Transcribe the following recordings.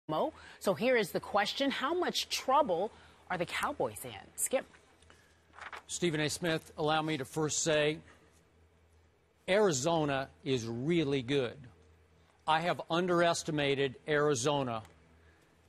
So here is the question. How much trouble are the Cowboys in? Skip. Stephen A. Smith, allow me to first say Arizona is really good. I have underestimated Arizona,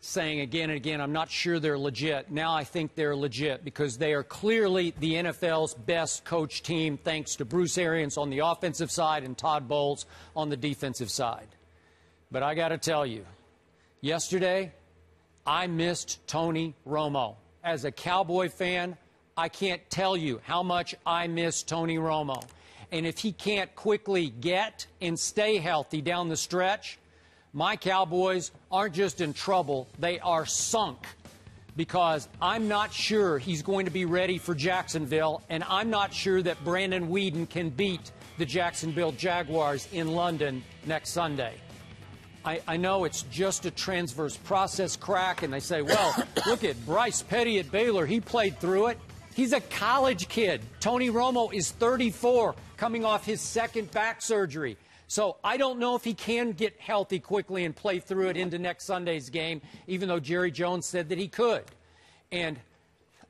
saying again and again, I'm not sure they're legit. Now I think they're legit because they are clearly the NFL's best coach team, thanks to Bruce Arians on the offensive side and Todd Bowles on the defensive side. But I got to tell you, yesterday, I missed Tony Romo. As a Cowboy fan, I can't tell you how much I miss Tony Romo. And if he can't quickly get and stay healthy down the stretch, my Cowboys aren't just in trouble, they are sunk. Because I'm not sure he's going to be ready for Jacksonville, and I'm not sure that Brandon Weeden can beat the Jacksonville Jaguars in London next Sunday. I know it's just a transverse process crack, and they say, well, look at Bryce Petty at Baylor. He played through it. He's a college kid. Tony Romo is 34, coming off his second back surgery. So I don't know if he can get healthy quickly and play through it into next Sunday's game, even though Jerry Jones said that he could. And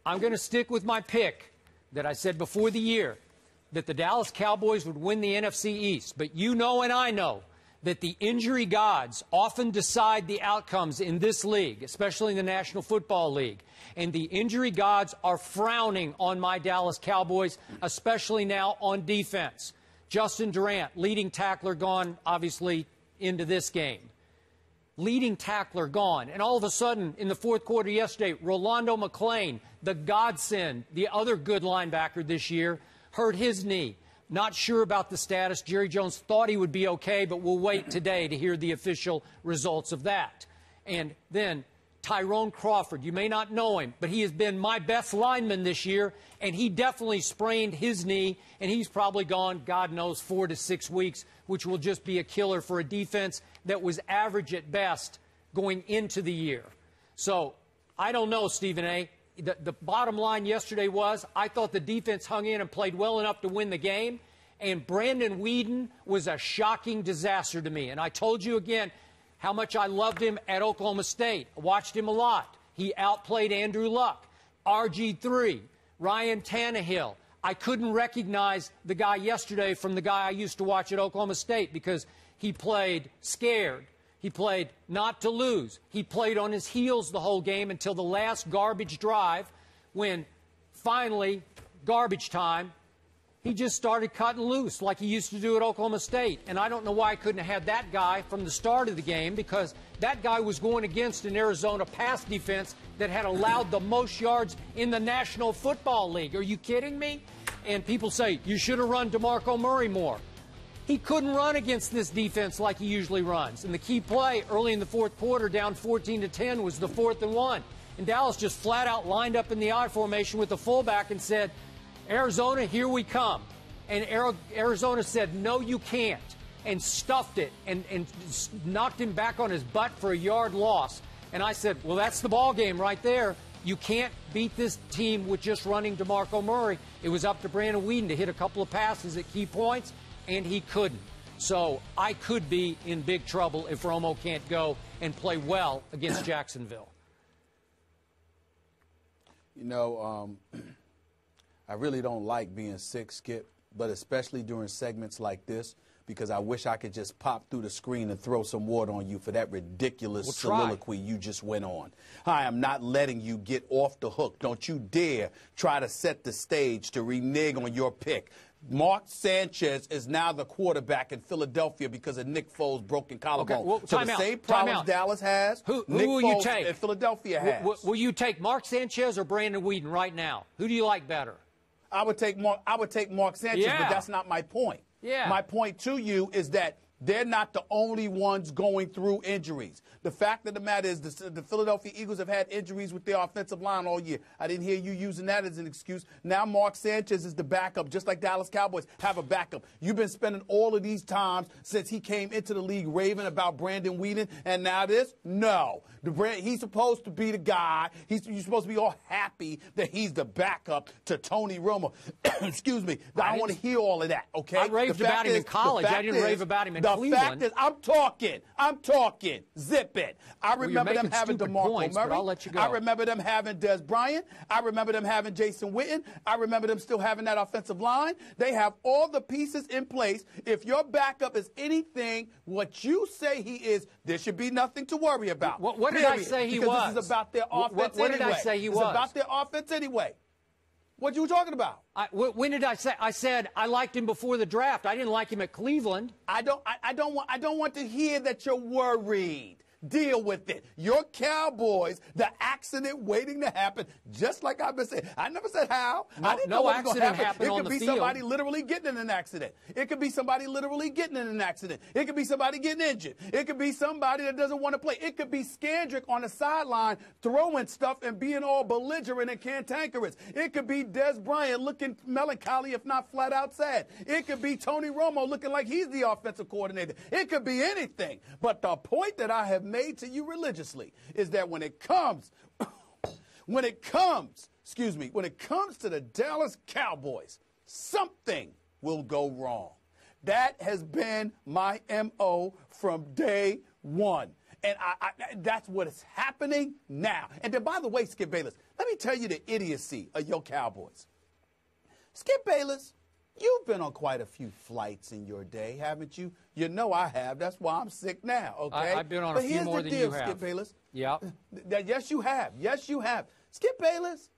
I'm going to stick with my pick that I said before the year, that the Dallas Cowboys would win the NFC East. But you know and I know that the injury gods often decide the outcomes in this league, especially in the National Football League. And the injury gods are frowning on my Dallas Cowboys, especially now on defense. Justin Durant, leading tackler, gone, obviously, into this game. Leading tackler gone. And all of a sudden, in the fourth quarter yesterday, Rolando McClain, the godsend, the other good linebacker this year, hurt his knee. Not sure about the status. Jerry Jones thought he would be okay, but we'll wait today to hear the official results of that. And then Tyrone Crawford, you may not know him, but he has been my best lineman this year, and he definitely sprained his knee, and he's probably gone, God knows, 4 to 6 weeks, which will just be a killer for a defense that was average at best going into the year. So I don't know, Stephen A. The bottom line yesterday was I thought the defense hung in and played well enough to win the game, and Brandon Weeden was a shocking disaster to me. And I told you again how much I loved him at Oklahoma State. I watched him a lot. He outplayed Andrew Luck, RG3, Ryan Tannehill. I couldn't recognize the guy yesterday from the guy I used to watch at Oklahoma State because he played scared. He played not to lose. He played on his heels the whole game until the last garbage drive when finally, garbage time, he just started cutting loose like he used to do at Oklahoma State. And I don't know why I couldn't have had that guy from the start of the game, because that guy was going against an Arizona pass defense that had allowed the most yards in the National Football League. Are you kidding me? And people say, you should have run DeMarco Murray more. He couldn't run against this defense like he usually runs. And the key play early in the fourth quarter, down 14-10, was the 4th and 1. And Dallas just flat out lined up in the I formation with the fullback and said, Arizona, here we come. And Arizona said, no, you can't, and stuffed it and knocked him back on his butt for a yard loss. And I said, well, that's the ball game right there. You can't beat this team with just running DeMarco Murray. It was up to Brandon Weeden to hit a couple of passes at key points, and he couldn't. So I could be in big trouble if Romo can't go and play well against Jacksonville. You know, I really don't like being sick, Skip, but especially during segments like this, because I wish I could just pop through the screen and throw some water on you for that ridiculous soliloquy you just went on. I am not letting you get off the hook. Don't you dare try to set the stage to renege on your pick. Mark Sanchez is now the quarterback in Philadelphia because of Nick Foles' broken collarbone. Okay, well, so the same problems Dallas has, who Nick will Foles you take? and Philadelphia has. Will you take Mark Sanchez or Brandon Weeden right now? Who do you like better? I would take Mark Sanchez, but that's not my point. Yeah. My point to you is that they're not the only ones going through injuries. The fact of the matter is the Philadelphia Eagles have had injuries with their offensive line all year. I didn't hear you using that as an excuse. Now Mark Sanchez is the backup, just like Dallas Cowboys have a backup. You've been spending all of these times since he came into the league raving about Brandon Weeden, and now this? No. He's supposed to be the guy. You're supposed to be all happy that he's the backup to Tony Romo. Excuse me. I don't want to hear all of that, okay? I raved about him in college. I didn't rave about him in football. Cleveland. fact is, I'm talking. Zip it. I remember them having DeMarco Murray. I'll let you go. I remember them having Des Bryant. I remember them having Jason Witten. I remember them still having that offensive line. They have all the pieces in place. If your backup is anything what you say he is, there should be nothing to worry about. What did I say he was? Because this is about their offense what anyway. did I say he was? It's about their offense anyway. What you were talking about? When did I say? I said I liked him before the draft. I didn't like him at Cleveland. I don't want to hear that you're worried. Deal with it. Your Cowboys, the accident waiting to happen, just like I've been saying. I never said how. I didn't know what was going to happen. It could be somebody literally getting in an accident. It could be somebody literally getting in an accident. It could be somebody getting injured. It could be somebody that doesn't want to play. It could be Skandrick on the sideline throwing stuff and being all belligerent and cantankerous. It could be Des Bryant looking melancholy, if not flat out sad. It could be Tony Romo looking like he's the offensive coordinator. It could be anything. But the point that I have made to you religiously is that when it comes to the Dallas Cowboys, something will go wrong. That has been my MO from day one. And that's what is happening now. And then, by the way, Skip Bayless, let me tell you the idiocy of your Cowboys. Skip Bayless, you've been on quite a few flights in your day, haven't you? You know I have. That's why I'm sick now, okay? I've been on a few more than you have. But here's the deal, Skip Bayless. Yeah. Yes, you have. Yes, you have. Skip Bayless,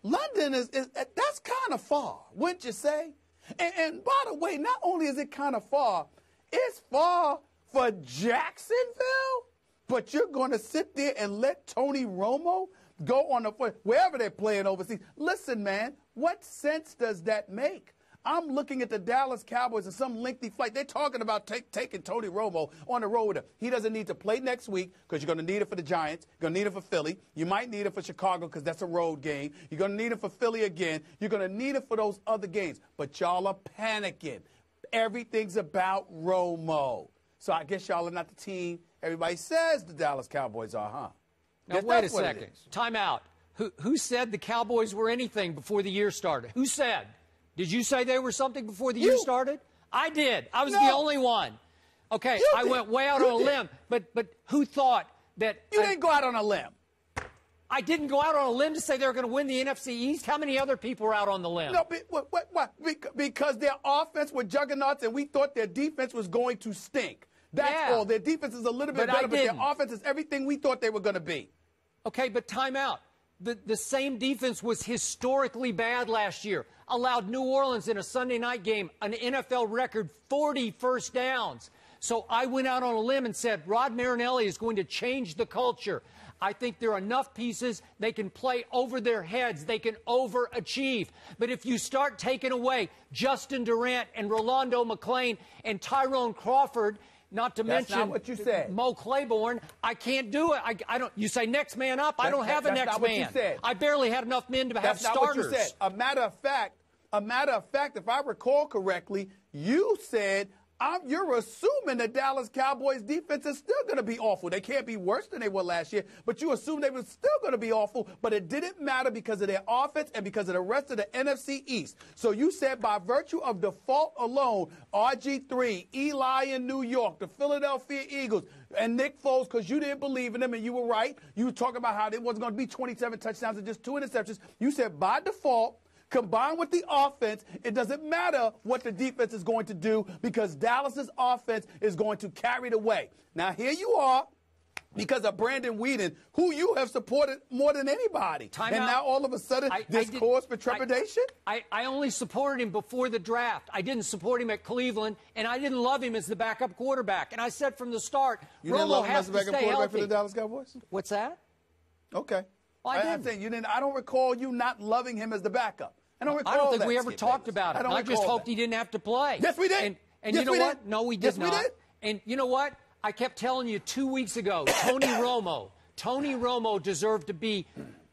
London is that's kind of far, wouldn't you say? And by the way, not only is it kind of far, it's far for Jacksonville, but you're going to sit there and let Tony Romo go on wherever they're playing overseas. Listen, man, what sense does that make? I'm looking at the Dallas Cowboys and some lengthy flight. They're talking about taking Tony Romo on the road with him. He doesn't need to play next week because you're going to need it for the Giants. You're going to need it for Philly. You might need it for Chicago because that's a road game. You're going to need it for Philly again. You're going to need it for those other games. But y'all are panicking. Everything's about Romo. So I guess y'all are not the team everybody says the Dallas Cowboys are, huh? Now, wait a second. Time out. Who said the Cowboys were anything before the year started? Who said? Did you say they were something before the year started? I did. I was the only one. Okay, I went way out on a limb. But who thought that? You didn't go out on a limb. I didn't go out on a limb to say they were going to win the NFC East. How many other people were out on the limb? No, what? Because their offense were juggernauts, and we thought their defense was going to stink. That's all. Their defense is a little bit better, but their offense is everything we thought they were going to be. Okay, but time out. The same defense was historically bad last year. Allowed New Orleans in a Sunday night game an NFL record 40 first downs. So I went out on a limb and said Rod Marinelli is going to change the culture. I think there are enough pieces. They can play over their heads. They can overachieve. But if you start taking away Justin Durant and Rolando McClain and Tyrone Crawford, not to mention not what you said. Mo Claiborne, I can't do it. I don't. You say next man up. I don't have a next man. What you said. I barely had enough men to have starters. That's not what you said. A matter of fact, if I recall correctly, you said you're assuming the Dallas Cowboys defense is still going to be awful. They can't be worse than they were last year, but you assumed they were still going to be awful, but it didn't matter because of their offense and because of the rest of the NFC East. So you said by virtue of default alone, RG3, Eli in New York, the Philadelphia Eagles, and Nick Foles, because you didn't believe in them, and you were right. You were talking about how it wasn't going to be 27 touchdowns and just 2 interceptions. You said by default, combined with the offense, it doesn't matter what the defense is going to do because Dallas's offense is going to carry the way. Now, here you are because of Brandon Weeden, who you have supported more than anybody. Now, all of a sudden, this cause for trepidation? I only supported him before the draft. I didn't support him at Cleveland, and I didn't love him as the backup quarterback. And I said from the start, Romo has to stay healthy. You didn't love him as the backup quarterback for the Dallas Cowboys? What's that? Okay. Well, I'm saying you didn't. I don't recall you not loving him as the backup. I don't recall I don't think that, we ever talked about it. I just hoped he didn't have to play. Yes, we did. And you know what? No, we did not. We did. And you know what? I kept telling you 2 weeks ago, Tony Romo deserved to be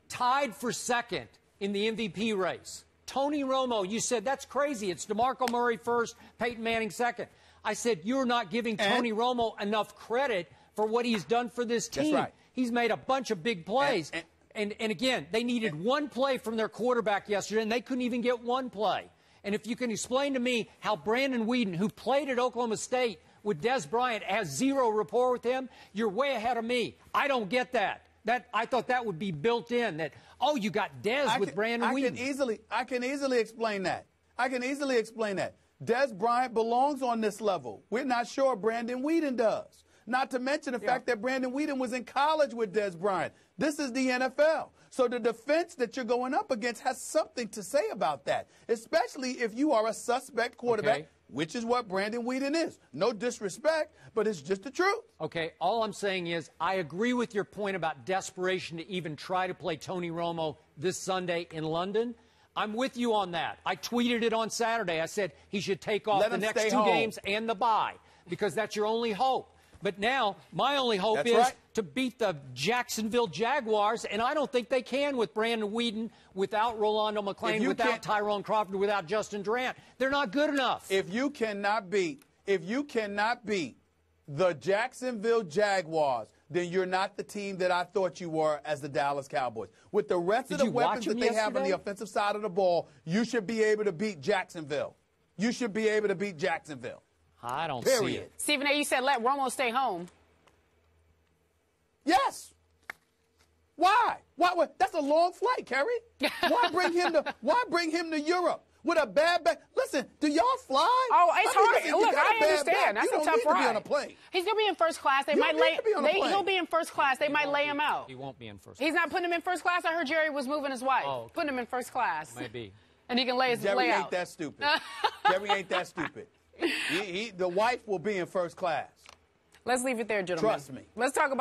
tied for second in the MVP race. Tony Romo, you said, that's crazy. It's DeMarco Murray first, Peyton Manning second. I said, you're not giving Tony Romo enough credit for what he's done for this team. That's right. He's made a bunch of big plays. And again, they needed one play from their quarterback yesterday, and they couldn't even get one play. And if you can explain to me how Brandon Weeden, who played at Oklahoma State with Des Bryant, has zero rapport with him, you're way ahead of me. I don't get that. I thought that would be built in, that, oh, you got Des with Brandon Weeden. I can easily explain that. I can easily explain that. Des Bryant belongs on this level. We're not sure Brandon Weeden does. Not to mention the fact that Brandon Weeden was in college with Des Bryant. This is the NFL. So the defense that you're going up against has something to say about that, especially if you are a suspect quarterback, which is what Brandon Weeden is. No disrespect, but it's just the truth. Okay, all I'm saying is I agree with your point about desperation to even try to play Tony Romo this Sunday in London. I'm with you on that. I tweeted it on Saturday. I said he should take off the next two games and the bye because that's your only hope. But now my only hope is to beat the Jacksonville Jaguars, and I don't think they can with Brandon Weeden, without Rolando McClain, without Tyrone Crawford, without Justin Durant. They're not good enough. If you cannot beat the Jacksonville Jaguars, then you're not the team that I thought you were as the Dallas Cowboys. With the rest of the weapons that they have on the offensive side of the ball, you should be able to beat Jacksonville. You should be able to beat Jacksonville. I don't see it. Stephen A., you said let Romo stay home. Yes. Why? Why? That's a long flight, Kerry. Why bring him to Europe with a bad back? Listen, do y'all fly? Oh, it's hard. Listen, look, I understand. That's a tough ride. You don't need to be on a plane. He's gonna be in first class. He'll be in first class. They might lay him out. He won't be in first class. He's not putting him in first class. I heard Jerry was moving his wife. Oh, okay. Putting him in first class. Maybe. And he can lay his Jerry out. Ain't that stupid. Jerry ain't that stupid. The wife will be in first class. Let's leave it there, gentlemen. Trust me. Let's talk about